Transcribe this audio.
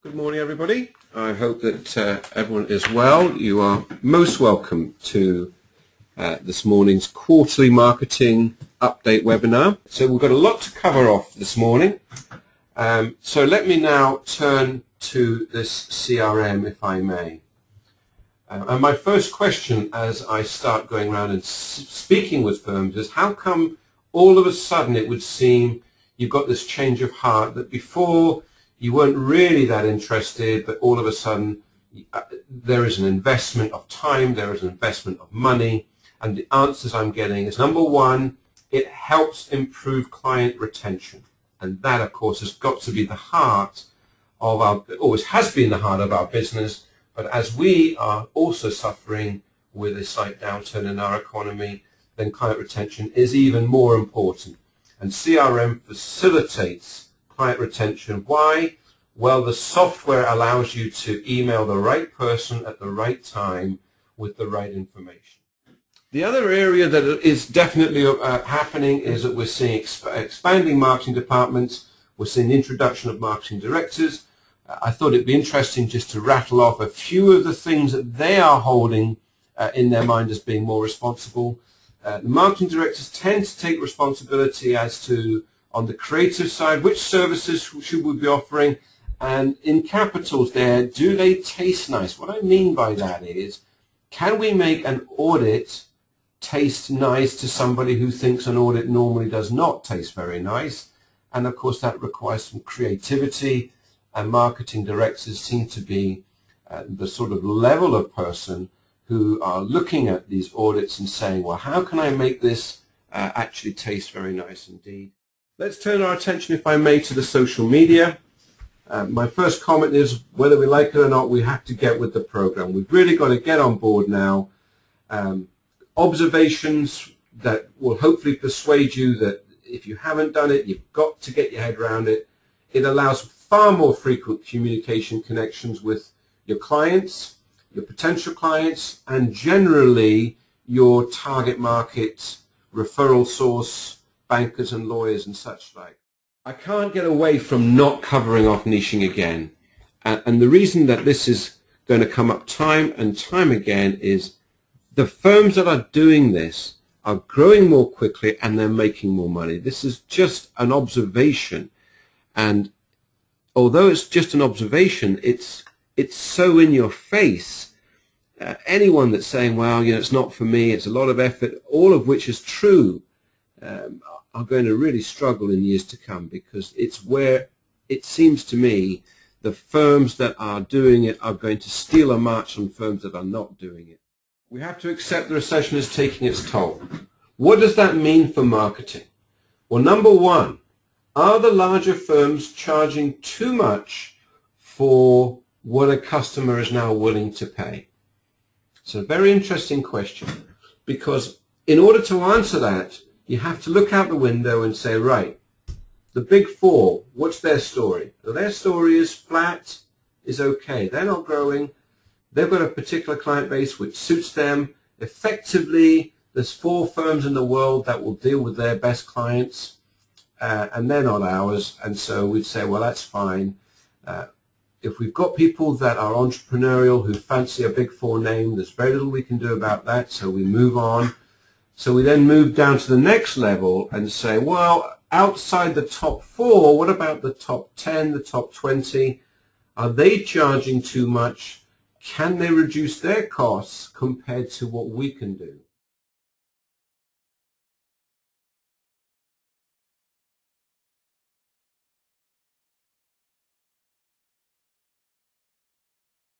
Good morning, everybody. I hope that everyone is well. You are most welcome to this morning's quarterly marketing update webinar. So we've got a lot to cover off this morning. So let me now turn to this CRM, if I may. And my first question as I start going around and speaking with firms is how come all of a sudden it would seem you've got this change of heart that before you weren't really that interested, but all of a sudden there is an investment of time, there is an investment of money, and the answers I'm getting is, number one, it helps improve client retention. And that, of course, has got to be the heart of our, always has been the heart of our business, but as we are also suffering with a slight downturn in our economy, then client retention is even more important. And CRM facilitates client retention. Why? Well, the software allows you to email the right person at the right time with the right information. The other area that is definitely happening is that we're seeing expanding marketing departments. We're seeing the introduction of marketing directors. I thought it'd be interesting just to rattle off a few of the things that they are holding in their mind as being more responsible. The marketing directors tend to take responsibility as to, on the creative side, which services should we be offering, and in capitals there, do they taste nice? What I mean by that is, can we make an audit taste nice to somebody who thinks an audit normally does not taste very nice? And of course that requires some creativity, and marketing directors seem to be the sort of level of person who are looking at these audits and saying, well, how can I make this actually taste very nice indeed? Let's turn our attention, if I may, to the social media. My first comment is, whether we like it or not, we have to get with the program. We've really got to get on board now. Observations that will hopefully persuade you that if you haven't done it, you've got to get your head around it. It allows far more frequent communication connections with your clients, your potential clients, and generally your target market, referral source, bankers and lawyers and such like. I can't get away from not covering off niching again. And the reason that this is going to come up time and time again is the firms that are doing this are growing more quickly and they're making more money. This is just an observation. And although it's just an observation, it's so in your face. Anyone that's saying, well, you know, it's not for me, it's a lot of effort, all of which is true, are going to really struggle in years to come, because it's where it seems to me the firms that are doing it are going to steal a march on firms that are not doing it. We have to accept the recession is taking its toll. What does that mean for marketing? Well, number one, are the larger firms charging too much for what a customer is now willing to pay? It's a very interesting question, because in order to answer that, you have to look out the window and say, right, the big four, what's their story? Well, their story is flat, is okay. They're not growing. They've got a particular client base which suits them. Effectively, there's 4 firms in the world that will deal with their best clients, and they're not ours. And so we'd say, well, that's fine. If we've got people that are entrepreneurial who fancy a big 4 name, there's very little we can do about that, so we move on. So we then move down to the next level and say, well, outside the top 4, what about the top 10, the top 20? Are they charging too much? Can they reduce their costs compared to what we can do?